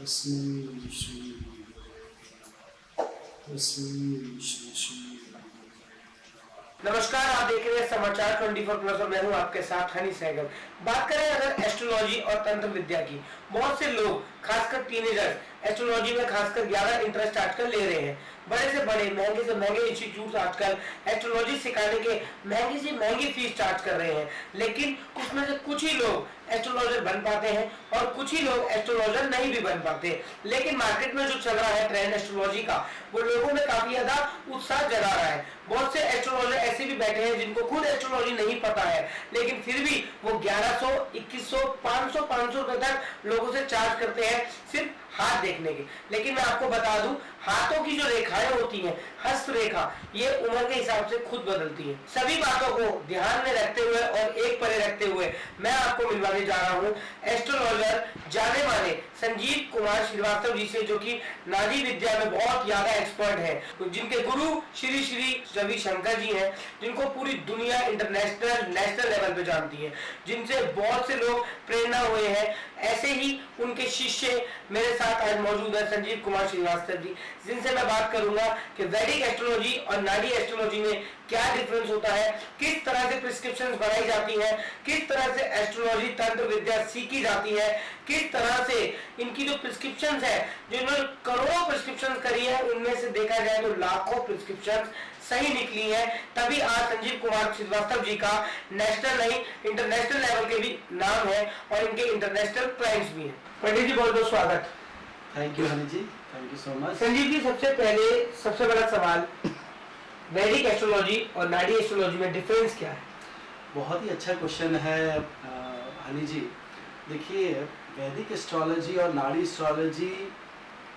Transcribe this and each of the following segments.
तस्मै श्री तस्मै श्री। नमस्कार, आप देख रहे हैं समाचार 24+ और मैं हूं आपके साथ हनी सहगल। बात करें अगर एस्ट्रोलॉजी और तंत्र विद्या की, बहुत से लोग खासकर टीनेजर्स एस्ट्रोलॉजी में खासकर 11 इंटरेस्ट आजकल ले रहे हैं। बड़े से बड़े महंगे से महंगे इंस्टीट्यूट आजकल एस्ट्रोलॉजी सिखाने के महंगी से महंगी फीस चार्ज कर रहे हैं, लेकिन उसमें से कुछ ही लोग एस्ट्रोलॉजर बन पाते हैं और कुछ ही लोग एस्ट्रोलॉजर नहीं भी बन पाते। लेकिन मार्केट में जो चल रहा है ट्रेंड एस्ट्रोलॉजी का, वो लोगों में काफी ज्यादा उत्साह जगा रहा है। बहुत से एस्ट्रोलॉजर ऐसे भी बैठे हैं जिनको खुद एस्ट्रोलॉजी नहीं पता है, लेकिन फिर भी वो 1100, 2100, 500 रुपए तक लोगों से चार्ज करते हैं सिर्फ हाथ देखने के। लेकिन मैं आपको बता दूं, हाथों की जो रेखाएं होती हैं, हस्तरेखा, ये उम्र के हिसाब से खुद बदलती है। सभी बातों को ध्यान में रखते हुए और एक परे रखते हुए मैं आपको मिलवाने जा रहा हूं एस्ट्रोलॉजर जाने माने संजीव कुमार श्रीवास्तव जी से, जो कि नाड़ी विद्या में बहुत ज्यादा एक्सपर्ट है, जिनके गुरु श्री श्री रवि शंकर जी हैं, जिनको पूरी दुनिया इंटरनेशनल नेशनल लेवल पे जानती है, जिनसे बहुत से लोग प्रेरणा हुए हैं। ऐसे ही उनके शिष्य मेरे साथ आज मौजूद है संजीव कुमार श्रीवास्तव जी, जिनसे मैं बात करूंगा कि वैदिक एस्ट्रोलॉजी और नाड़ी एस्ट्रोलॉजी में क्या डिफरेंस होता है, किस तरह से प्रिस्क्रिप्शंस बनाई जाती हैं, किस तरह से एस्ट्रोलॉजी तंत्र विद्या सीखी जाती है, किस तरह से इनकी जो प्रिस्क्रिप्शंस है, जो इन्होंने करोड़ों प्रिस्क्रिप्शंस करी है, उनमें से देखा जाए तो लाखों प्रिस्क्रिप्शंस सही निकली है। तभी आज संजीव कुमार श्रीवास्तव जी का नेशनल नहीं इंटरनेशनल लेवल के भी नाम है और इनके इंटरनेशनल क्लाइंट्स भी हैं। पंडित जी, बहुत बहुत स्वागत। Thank you Honey ji, thank you so much. Sanjeev ji, सबसे पहले सबसे बड़ा सवाल, वैदिक एस्ट्रोलॉजी और नाड़ी एस्ट्रोलॉजी में डिफरेंस क्या है? बहुत ही अच्छा क्वेश्चन है हनी जी। देखिए, वैदिक एस्ट्रोलॉजी और नाड़ी एस्ट्रोलॉजी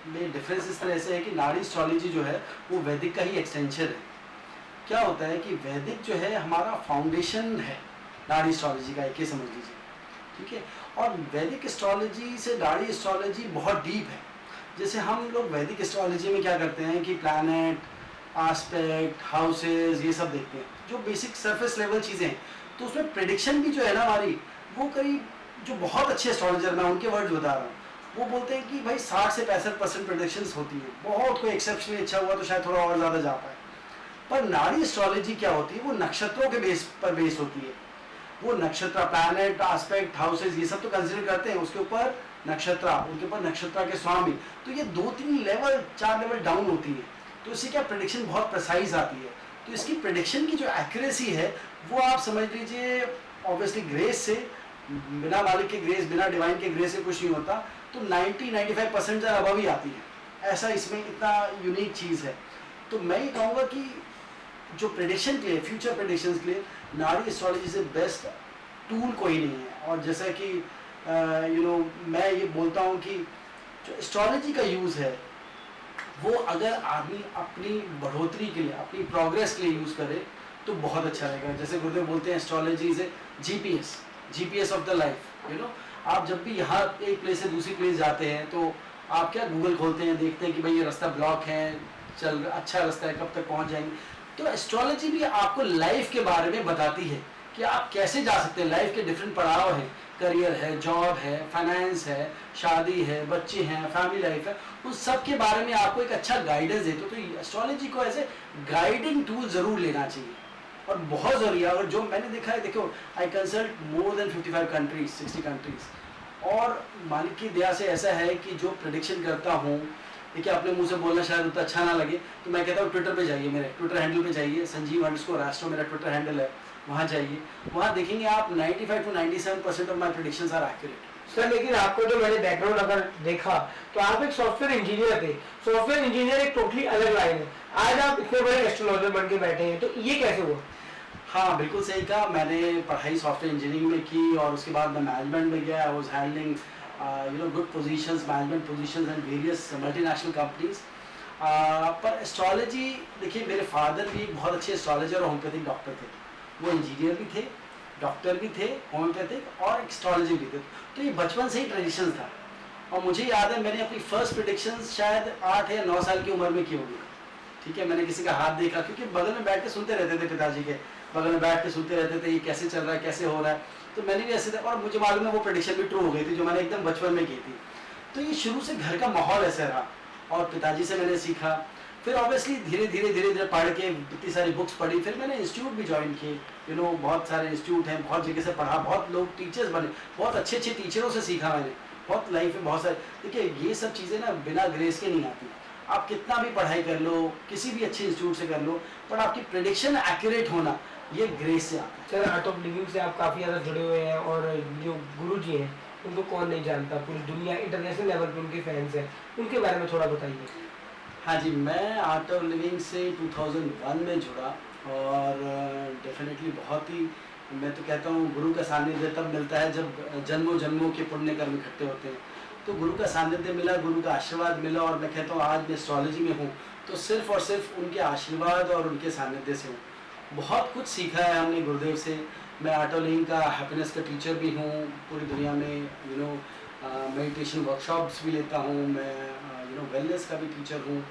में डिफरेंस इस तरह से है कि नाड़ी एस्ट्रोलॉजी जो है वो वैदिक का ही एक्सटेंशन है। क्या होता है कि वैदिक जो है हमारा फाउंडेशन है नाड़ी एस्ट्रोलॉजी का, एक ही समझ लीजिए, ठीक है। और वैदिक एस्ट्रोलॉजी से नाड़ी एस्ट्रोलॉजी बहुत डीप है। जैसे हम लोग वैदिक एस्ट्रोलॉजी में क्या करते हैं कि प्लैनेट, एस्पेक्ट, हाउसेज, ये सब देखते हैं, जो बेसिक सरफेस लेवल चीज़ें हैं। तो उसमें प्रेडिक्शन भी जो है ना हमारी, वो करीब जो बहुत अच्छे एस्ट्रोलॉजर, मैं उनके वर्ड्स बता रहा हूँ, वो बोलते हैं कि भाई 60 से 65% प्रेडिक्शंस होती है। बहुत कोई एक्सेप्शनली अच्छा हुआ तो शायद थोड़ा और ज़्यादा जा पाए। पर नाड़ी एस्ट्रोलॉजी क्या होती है, वो नक्षत्रों के बेस पर बेस होती है। वो नक्षत्र, प्लैनेट, एस्पेक्ट, हाउसेज, ये सब तो कंसिडर करते हैं, उसके ऊपर नक्षत्र, उनके ऊपर नक्षत्र के स्वामी, तो ये 2-3 लेवल, 4 लेवल डाउन होती है। तो इससे क्या प्रेडिक्शन बहुत प्रिसाइज आती है। तो इसकी प्रेडिक्शन की जो एक्यूरेसी है वो आप समझ लीजिए, ऑब्वियसली ग्रेस से, बिना मालिक के ग्रेस, बिना डिवाइन के ग्रेस से कुछ नहीं होता, तो 90-95% अबव ही आती है। ऐसा इसमें इतना यूनिक चीज़ है। तो मैं ये कहूँगा कि जो प्रेडिक्शन के लिए, फ्यूचर प्रेडिक्शंस के लिए नाड़ी एस्ट्रोलॉजी से बेस्ट टूल कोई नहीं है। और जैसा कि मैं ये बोलता हूँ कि जो एस्ट्रोलॉजी का यूज़ है वो अगर आदमी अपनी बढ़ोतरी के लिए, अपनी प्रोग्रेस के लिए यूज़ करे तो बहुत अच्छा रहेगा। जैसे गुरुदेव बोलते हैं astrology is a GPS of the life. आप जब भी यहाँ एक प्लेस से दूसरी प्लेस जाते हैं तो आप क्या गूगल खोलते हैं, देखते हैं कि भाई ये रास्ता ब्लॉक है, चल अच्छा रास्ता है, कब तक पहुँच जाएंगे। तो एस्ट्रोलॉजी भी आपको लाइफ के बारे में बताती है कि आप कैसे जा सकते हैं। लाइफ के डिफरेंट पड़ाव हैं, करियर है, जॉब है, फाइनेंस है, शादी है, बच्चे हैं, फैमिली लाइफ है, उन सब के बारे में आपको एक अच्छा गाइडेंस देते हो। तो एस्ट्रोलॉजी को ऐसे गाइडिंग टूल जरूर लेना चाहिए और बहुत ज़रूरी है। और जो मैंने देखा है, देखो, I consult more than 55 countries, 60 countries, और मालिक की दया से ऐसा है कि जो प्रेडिक्शन करता हूँ, देखिए अपने मुंह से बोलना शायद उतना अच्छा ना लगे, तो मैं कहता हूँ ट्विटर पे जाइए, मेरे ट्विटर हैंडल पे जाइए, संजीव_राष्ट्रो मेरा ट्विटर हैंडल है, वहाँ जाइए, वहाँ देखेंगे आप 95 to 97% of my predictions are accurate. Sir, लेकिन आपको जो मैंने बैकग्राउंड अगर देखा तो आप एक सॉफ्टवेयर इंजीनियर थे। सॉफ्टवेयर इंजीनियर एक टोटली अलग लाइन है, आज आप इतने बड़े एस्ट्रोलॉजर बन के बैठे हैं, तो ये कैसे हुआ? हाँ, बिल्कुल सही कहा। मैंने पढ़ाई सॉफ्टवेयर इंजीनियरिंग में की और उसके बाद मैं मैनेजमेंट में गया। I was handling good positions, management positions and various multinational companies. पर एस्ट्रोलॉजी, देखिए, मेरे फादर भी एक बहुत अच्छे एस्ट्रोलॉजर और होम्योपैथिक डॉक्टर थे। वो इंजीनियर भी थे, डॉक्टर भी थे, होम्योपैथिक और एस्ट्रोलॉजी भी थे। तो ये बचपन से ही ट्रेडिशन था। और मुझे याद है मैंने अपनी फर्स्ट प्रेडिक्शंस शायद 8 या 9 साल की उम्र में की होगी। ठीक है, मैंने किसी का हाथ देखा, क्योंकि बगल में बैठ के सुनते रहते थे, पिताजी के बगल में बैठ के सुनते रहते थे, ये कैसे चल रहा है, कैसे हो रहा है। तो मैंने भी ऐसे, और मुझे मालूम है वो प्रेडिक्शन भी ट्रू हो गई थी जो मैंने एकदम बचपन में की थी। तो ये शुरू से घर का माहौल ऐसा रहा और पिताजी से मैंने सीखा। फिर ऑब्वियसली धीरे धीरे पढ़ के इतनी सारी बुक्स पढ़ी, फिर मैंने इंस्टीट्यूट भी ज्वाइन किए। बहुत सारे इंस्टीट्यूट हैं, बहुत जगह से पढ़ा, बहुत लोग टीचर्स बने, बहुत अच्छे अच्छे टीचरों से सीखा मैंने, बहुत लाइफ में बहुत सारे। देखिए ये सब चीज़ें ना बिना ग्रेस के नहीं आती। आप कितना भी पढ़ाई कर लो, किसी भी अच्छे इंस्टीट्यूट से कर लो, पर आपकी प्रेडिक्शन एक्यूरेट होना ये ग्रेस से आता है। सर आर्ट ऑफ लिविंग से आप काफ़ी ज़्यादा जुड़े हुए हैं और जो गुरु जी हैं उनको कौन नहीं जानता, पूरी दुनिया इंटरनेशनल लेवल पे उनके फैंस हैं, उनके बारे में थोड़ा बताइए। हाँ जी, मैं आर्ट ऑफ लिविंग से 2001 में जुड़ा और डेफिनेटली बहुत ही, मैं तो कहता हूँ गुरु का सानिध्य तब मिलता है जब जन्मों जन्मों के पुण्य कर्म इकट्ठे होते हैं। तो गुरु का सानिध्य मिला, गुरु का आशीर्वाद मिला, और मैं कहता हूँ आज मैं एस्ट्रोलॉजी में हूँ तो सिर्फ और सिर्फ उनके आशीर्वाद और उनके सानिध्य से हूँ। बहुत कुछ सीखा है हमने गुरुदेव से। मैं आर्ट ऑफ लिविंग का हैप्पीनेस का टीचर भी हूँ पूरी दुनिया में, मेडिटेशन वर्कशॉप्स भी लेता हूँ मैं, वेलनेस का भी टीचर हूँ।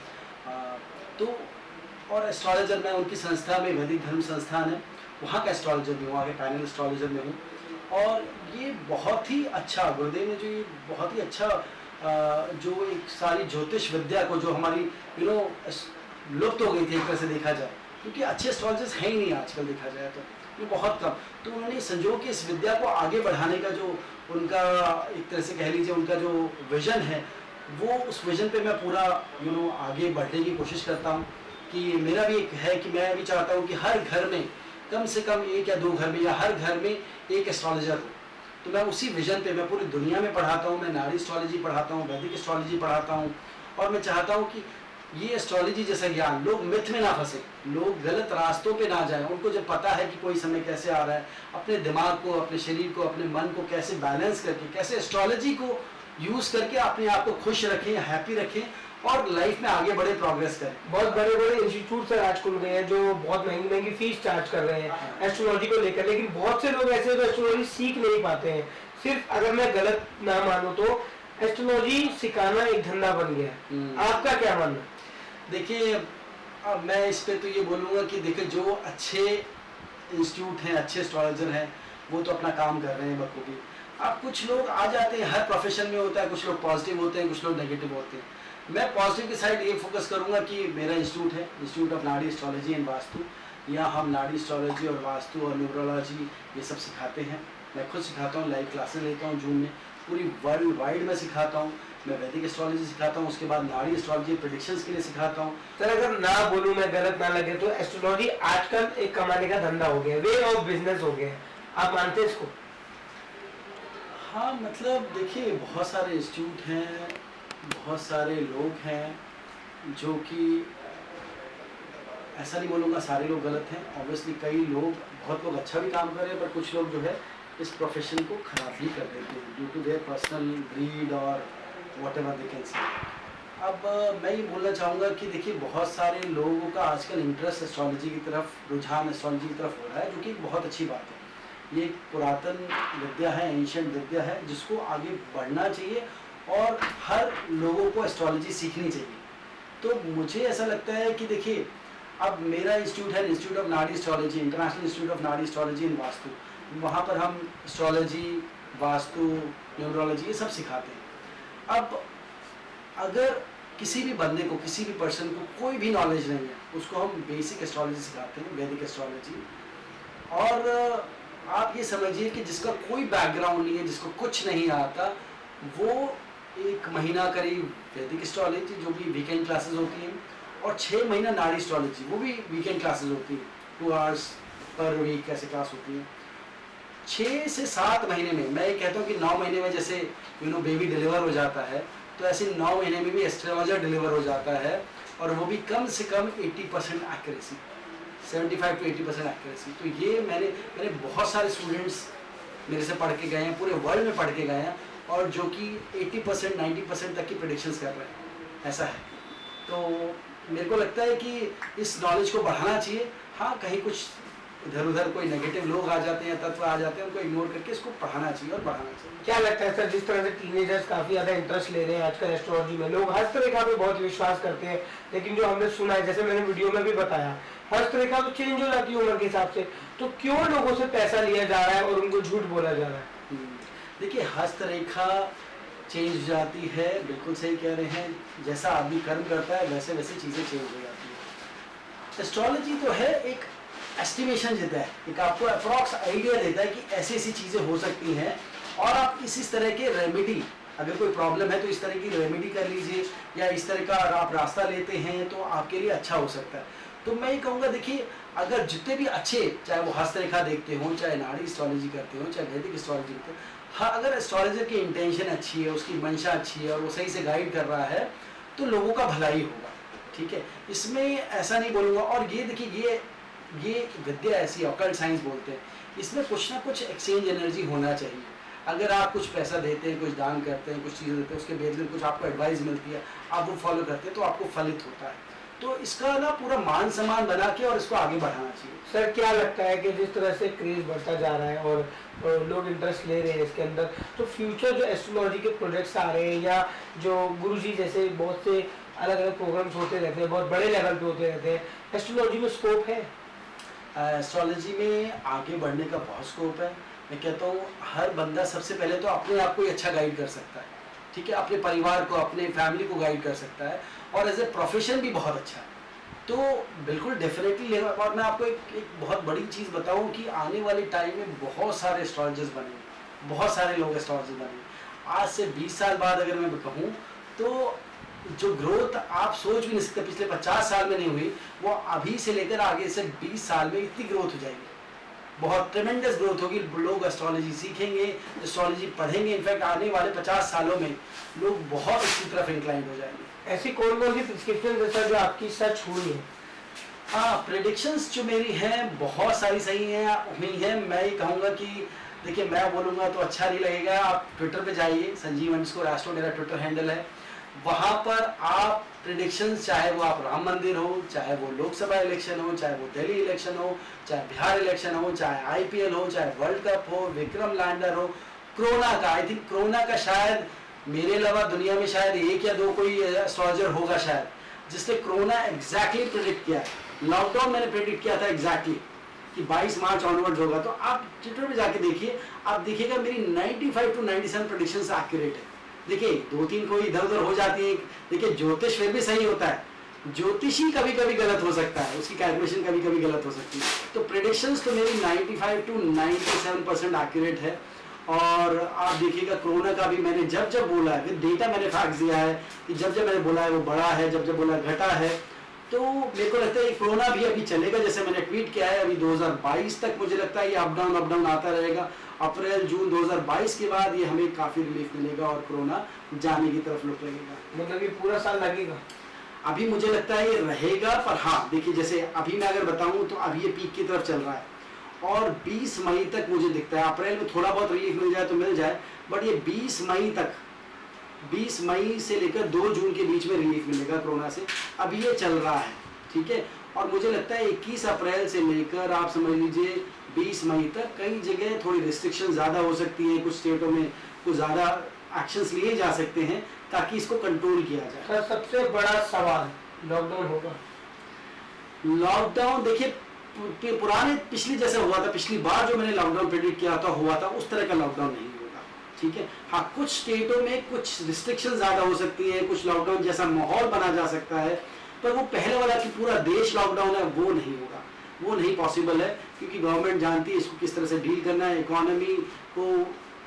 तो और एस्ट्रोलॉजर मैं उनकी संस्था में, वैदिक धर्म संस्थान है, वहाँ का एस्ट्रोलॉजर भी हूँ, वहाँ के पैनल एस्ट्रोलॉजर में हूँ। और ये बहुत ही अच्छा, गुरुदेव ने जो ये बहुत ही अच्छा जो एक सारी ज्योतिष विद्या को जो हमारी लुप्त हो गई थी एक तरह से देखा जाए, क्योंकि अच्छे एस्ट्रोलॉजर्स हैं ही नहीं आजकल देखा जाए तो, ये बहुत कम। तो उन्होंने संजोग के इस विद्या को आगे बढ़ाने का जो उनका एक तरह से कह लीजिए उनका जो विजन है, वो उस विजन पे मैं पूरा आगे बढ़ने की कोशिश करता हूँ। कि मेरा भी एक है कि मैं भी चाहता हूँ कि हर घर में कम से कम एक या दो घर में या हर घर में एक एस्ट्रोलॉजर हो। तो मैं उसी विजन पे मैं पूरी दुनिया में पढ़ाता हूँ। मैं नाड़ी एस्ट्रोलॉजी पढ़ाता हूँ, वैदिक एस्ट्रोलॉजी पढ़ाता हूँ, और मैं चाहता हूँ कि ये एस्ट्रोलॉजी जैसा ज्ञान लोग मिथ में ना फंसे, लोग गलत रास्तों पे ना जाएं। उनको जब पता है कि कोई समय कैसे आ रहा है, अपने दिमाग को, अपने शरीर को, अपने मन को कैसे बैलेंस करके, कैसे एस्ट्रोलॉजी को यूज़ करके अपने आप को खुश रखें, हैप्पी रखें और लाइफ में आगे बढ़े, प्रोग्रेस करें। बहुत बड़े बड़े इंस्टीट्यूट आज खुल गए हैं जो बहुत महंगी महंगी फीस चार्ज कर रहे हैं एस्ट्रोलॉजी को लेकर, लेकिन बहुत से लोग ऐसे हैं जो एस्ट्रोलॉजी सीख नहीं पाते हैं। सिर्फ अगर मैं गलत ना मानूं तो एस्ट्रोलॉजी सिखाना एक धंधा बन गया है, आपका क्या मानना? देखिए अब मैं इस पे तो ये बोलूँगा कि देखिए जो अच्छे इंस्टीट्यूट हैं, अच्छे एस्ट्रोलॉजर हैं, वो तो अपना काम कर रहे हैं बखूबी। अब कुछ लोग आ जाते हैं, हर प्रोफेशन में होता है, कुछ लोग पॉजिटिव होते हैं, कुछ लोग नेगेटिव होते हैं। मैं पॉजिटिव की साइड ये फोकस करूंगा कि मेरा इंस्टीट्यूट है, इंस्टीट्यूट ऑफ नाड़ी एस्ट्रोलॉजी एंड वास्तु। यहाँ हम नाड़ी एस्ट्रोलॉजी और वास्तु और न्यूरोलॉजी ये सब सिखाते हैं। मैं खुद सिखाता हूँ, लाइव क्लासेस लेता हूँ जूम में, पूरी वर्ल्ड वाइड में सिखाता हूँ। मैं वैदिक एस्ट्रोलॉजी सिखाता हूँ, उसके बाद नाड़ी एस्ट्रोलॉजी प्रेडिक्शंस के लिए सिखाता हूँ। सर अगर ना बोलूँ मैं, गलत ना लगे, तो एस्ट्रोलॉजी आजकल एक कमाने का धंधा हो गया, वे ऑफ बिजनेस हो गया, आप मानते हैं इसको? हाँ, मतलब देखिए बहुत सारे इंस्टीट्यूट हैं, बहुत सारे लोग हैं जो कि ऐसा नहीं बोलूँगा सारे लोग गलत हैं। ऑब्वियसली कई लोग, बहुत लोग अच्छा भी काम कर रहे हैं, पर कुछ लोग जो है इस प्रोफेशन को ख़राब भी कर देते हैं due to their personal greed और whatever they can say. अब मैं ये बोलना चाहूँगा कि देखिए बहुत सारे लोगों का आजकल इंटरेस्ट एस्ट्रोलॉजी की तरफ, रुझान एस्ट्रोलॉजी की तरफ हो रहा है, जो कि बहुत अच्छी बात है। ये एक पुरातन विद्या है, एंशिएंट विद्या है, जिसको आगे बढ़ना चाहिए और हर लोगों को एस्ट्रोलॉजी सीखनी चाहिए। तो मुझे ऐसा लगता है कि देखिए अब मेरा इंस्टीट्यूट है, इंस्टीट्यूट ऑफ नाड़ी एस्ट्रोलॉजी, इंटरनेशनल इंस्टीट्यूट ऑफ नाड़ी एस्ट्रोलॉजी एंड वास्तु। वहाँ पर हम एस्ट्रोलॉजी, वास्तु, न्यूमरोलॉजी ये सब सिखाते हैं। अब अगर किसी भी बंदे को, किसी भी पर्सन को कोई भी नॉलेज नहीं है, उसको हम बेसिक एस्ट्रोलॉजी सिखाते हैं, वैदिक एस्ट्रोलॉजी। और आप ये समझिए कि जिसका कोई बैकग्राउंड नहीं है, जिसको कुछ नहीं आता, वो 1 महीना करीब वैदिक एस्ट्रोलॉजी जो भी वीकेंड क्लासेस होती हैं, और 6 महीना नाड़ी एस्ट्रोलॉजी, वो भी वीकेंड क्लासेस होती हैं, 2 आवर्स पर वीक ऐसे क्लास होती हैं। 6 से 7 महीने में, मैं ये कहता हूँ कि 9 महीने में जैसे बेबी डिलीवर हो जाता है, तो ऐसे 9 महीने में भी एस्ट्रोलॉजर डिलीवर हो जाता है, और वो भी कम से कम 80% एक्यूरेसी, 75 to 80% एक्यूरेसी। तो ये मैंने बहुत सारे स्टूडेंट्स मेरे से पढ़ के गए हैं, पूरे वर्ल्ड में पढ़ के गए हैं, और जो कि 80% 90% तक की प्रेडिक्शंस कर रहे हैं, ऐसा है। तो मेरे को लगता है कि इस नॉलेज को बढ़ाना चाहिए। हाँ, कहीं कुछ इधर उधर कोई नेगेटिव लोग आ जाते हैं, तत्व आ जाते हैं, उनको इग्नोर करके इसको पढ़ाना चाहिए और बढ़ाना चाहिए। क्या लगता है सर, जिस तरह से टीनेजर्स काफी ज्यादा इंटरेस्ट ले रहे हैं आजकल एस्ट्रोलॉजी में, लोग हस्तरेखा पे बहुत विश्वास करते हैं, लेकिन जो हमने सुना है, जैसे मैंने वीडियो में भी बताया, हस्तरेखा तो चेंज हो जाती है उम्र के हिसाब से, तो क्यों लोगों से पैसा लिया जा रहा है और उनको झूठ बोला जा रहा है? देखिए हस्तरेखा चेंज हो जाती है, बिल्कुल सही कह रहे हैं। जैसा आदमी कर्म करता है वैसे वैसे चीज़ें चेंज हो जाती है। एस्ट्रोलॉजी तो है एक एस्टिमेशन देता है, एक आपको अप्रॉक्स आइडिया देता है कि ऐसी ऐसी चीज़ें हो सकती हैं, और आप इस तरह के रेमेडी, अगर कोई प्रॉब्लम है तो इस तरह की रेमेडी कर लीजिए, या इस तरह का आप रास्ता लेते हैं तो आपके लिए अच्छा हो सकता है। तो मैं ये कहूँगा, देखिए अगर जितने भी अच्छे, चाहे वो हस्तरेखा देखते हो, चाहे नाड़ी एस्ट्रोलॉजी करते हो, चाहे वैदिक एस्ट्रोलॉजी करते हो, हाँ अगर एस्ट्रोलॉजर की इंटेंशन अच्छी है, उसकी मंशा अच्छी है और वो सही से गाइड कर रहा है तो लोगों का भला ही होगा। ठीक है, इसमें ऐसा नहीं बोलूँगा। और ये देखिए, ये विद्या ऐसी ऑकल्ट साइंस बोलते हैं, इसमें कुछ ना कुछ एक्सचेंज एनर्जी होना चाहिए। अगर आप कुछ पैसा देते हैं, कुछ दान करते हैं, कुछ चीज़ें देते हैं, उसके बेस में कुछ आपको एडवाइस मिलती है, आप वो फॉलो करते हैं तो आपको फलित होता है। तो इसका ना पूरा मान सम्मान बना के और इसको आगे बढ़ाना चाहिए। सर क्या लगता है कि जिस तरह से क्रेज बढ़ता जा रहा है और लोग इंटरेस्ट ले रहे हैं इसके अंदर, तो फ्यूचर जो एस्ट्रोलॉजी के प्रोजेक्ट्स आ रहे हैं, या जो गुरुजी जैसे बहुत से अलग अलग प्रोग्राम्स होते रहते हैं, बहुत बड़े लेवल पे होते रहते हैं, एस्ट्रोलॉजी में स्कोप है? एस्ट्रोलॉजी में आगे बढ़ने का बहुत स्कोप है। मैं कहता हूँ हर बंदा सबसे पहले तो अपने आप को ही अच्छा गाइड कर सकता है। ठीक है, अपने परिवार को, अपने फैमिली को गाइड कर सकता है, और एज ए प्रोफेशन भी बहुत अच्छा है। तो बिल्कुल डेफिनेटली। और मैं आपको एक बहुत बड़ी चीज़ बताऊं कि आने वाले टाइम में बहुत सारे एस्ट्रोलॉजर्स बनेंगे, बहुत सारे लोग एस्ट्रोलॉजर बनेंगे। आज से 20 साल बाद अगर मैं कहूँ तो जो ग्रोथ आप सोच भी नहीं सकते, पिछले 50 साल में नहीं हुई, वो अभी से लेकर आगे से 20 साल में इतनी ग्रोथ हो जाएगी, बहुत ट्रेमेंडस ग्रोथ होगी। लोग एस्ट्रोलॉजी सीखेंगे, एस्ट्रोलॉजी पढ़ेंगे। इनफैक्ट आने वाले 50 सालों में लोग बहुत इसकी तरफ इंक्लाइंड हो जाएंगे। ऐसी कौन कौन सी प्रिस्क्रिप्शन जैसा जो आपकी सच हुई है? हाँ, प्रेडिक्शंस जो मेरी हैं बहुत सारी सही हैं, हुई हैं। मैं ये कहूँगा कि देखिए, मैं बोलूँगा तो अच्छा नहीं लगेगा। आप ट्विटर पे जाइए, संजीव_एस्ट्रो मेरा ट्विटर हैंडल है। वहाँ पर आप प्रेडिक्शंस, चाहे वो आप राम मंदिर हो, चाहे वो लोकसभा इलेक्शन हो, चाहे वो दिल्ली इलेक्शन हो, चाहे बिहार इलेक्शन हो, चाहे IPL हो, चाहे वर्ल्ड कप हो, विक्रम लैंडर हो, कोरोना का, आई थिंक कोरोना का शायद मेरे अलावा दुनिया में शायद 1 या 2 कोई एस्ट्रोलॉजर होगा शायद जिसने कोरोना एग्जैक्टली प्रेडिक्ट किया। लॉकडाउन मैंने प्रेडिक्ट किया था एग्जैक्टली कि 22 मार्च ऑनवर्ड्स होगा। तो आप ट्विटर पे जाके देखिए, आप देखिएगा मेरी 95 to 97 प्रेडिक्शंस एक्यूरेट है। देखिए 2-3 कोई इधर उधर हो जाती है। देखिए ज्योतिष फिर भी सही होता है, ज्योतिषी कभी कभी गलत हो सकता है, उसकी कैलकुलेशन कभी कभी गलत हो सकती है। तो प्रेडिक्शंस तो मेरी 95 to 97% एक्यूरेट है। और आप देखिएगा कोरोना का भी मैंने जब जब बोला है, फिर डेटा मैंने फैक्ट्स दिया है कि जब जब मैंने बोला है वो बढ़ा है, जब जब बोला घटा है। तो मेरे को लगता है कोरोना भी अभी चलेगा, जैसे मैंने ट्वीट किया है। अभी 2022 तक मुझे लगता है ये अप डाउन आता रहेगा। अप्रैल जून 2022 के बाद ये हमें काफ़ी रिलीफ मिलेगा और कोरोना जाने की तरफ लुक लगेगा। मतलब ये पूरा साल लगेगा? अभी मुझे लगता है ये रहेगा, पर हाँ देखिए जैसे अभी मैं अगर बताऊँ तो अभी ये पीक की तरफ चल रहा है और 20 मई तक मुझे दिखता है। अप्रैल में थोड़ा बहुत रिलीफ मिल जाए तो मिल जाए, बट ये 20 मई तक, 20 मई से लेकर 2 जून के बीच में रिलीफ मिलेगा कोरोना से। अभी ये चल रहा है, ठीक है। और मुझे लगता है 21 अप्रैल से लेकर आप समझ लीजिए 20 मई तक कई जगह थोड़ी रिस्ट्रिक्शन ज़्यादा हो सकती है, कुछ स्टेटों में कुछ ज़्यादा एक्शंस लिए जा सकते हैं ताकि इसको कंट्रोल किया जाए। सर सबसे बड़ा सवाल लॉकडाउन होगा? लॉकडाउन देखिए पुराने पिछली जैसे हुआ था, पिछली बार जो मैंने लॉकडाउन प्रेडिक्ट किया था हुआ था, उस तरह का लॉकडाउन नहीं होगा, ठीक है। हाँ कुछ स्टेटों में कुछ रिस्ट्रिक्शन ज़्यादा हो सकती है, कुछ लॉकडाउन जैसा माहौल बना जा सकता है, पर वो पहले वाला कि पूरा देश लॉकडाउन है वो नहीं होगा, वो नहीं पॉसिबल है। क्योंकि गवर्नमेंट जानती है इसको किस तरह से डील करना है। इकोनॉमी को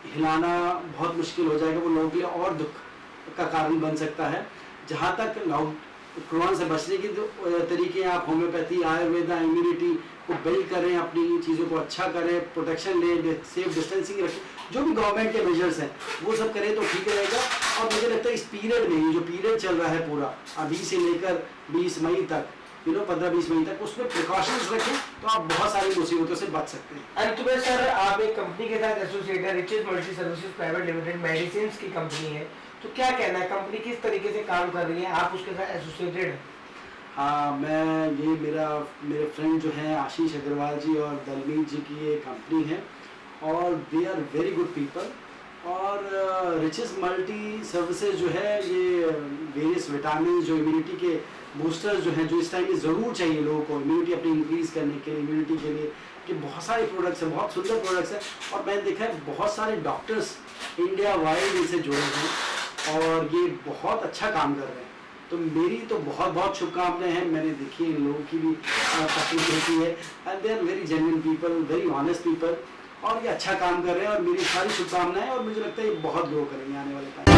हिलाना बहुत मुश्किल हो जाएगा, वो लोगों के लिए और दुख का कारण बन सकता है। जहाँ तक कोरोना से बचने के तरीके हैं, आप होम्योपैथी, आयुर्वेदा, इम्यूनिटी को बिल्ड करें, अपनी चीज़ों को अच्छा करें, प्रोटेक्शन लें, सेफ डिस्टेंसिंग रखें, जो भी गवर्नमेंट के मेजर्स हैं वो सब करें तो ठीक रहेगा। और मुझे लगता है इस पीरियड में, ये जो पीरियड चल रहा है पूरा अभी से लेकर 20 मई तक, 15-20 मई तक, उसमें प्रिकॉशंस रखें तो आप बहुत सारी मुसीबतों से बच सकते हैं। अंत में सर आप एक कंपनी के साथ एसोसिएटेड है, Riches Multi Services Private Limited, medicine की कंपनी है, तो क्या कहना है कंपनी किस तरीके से काम कर रही है, आप उसके साथ एसोसिएटेड हैं? हाँ, मेरे फ्रेंड जो हैं आशीष अग्रवाल जी और दलमीत जी की ये कंपनी है और they are very good people. और रिचेस मल्टी सर्विसेज जो है ये वेरियस विटामिन जो इम्यूनिटी के बूस्टर्स जो हैं, जो इस टाइम में ज़रूर चाहिए लोगों को इम्यूनिटी अपनी इंक्रीज़ करने के लिए, इम्यूनिटी के लिए, कि बहुत सारे प्रोडक्ट्स हैं, बहुत सुंदर प्रोडक्ट्स हैं। और मैंने देखा है बहुत सारे डॉक्टर्स इंडिया वाइड इनसे जुड़े हैं और ये बहुत अच्छा काम कर रहे हैं। तो मेरी तो बहुत बहुत शुभकामनाएं हैं। मैंने देखी इन लोगों की भी तकलीफ होती है, and they are very genuine people, very honest people, और ये अच्छा काम कर रहे हैं और मेरी सारी शुभकामनाएं, और मुझे लगता है ये बहुत ग्रो करेंगे आने वाले टाइम।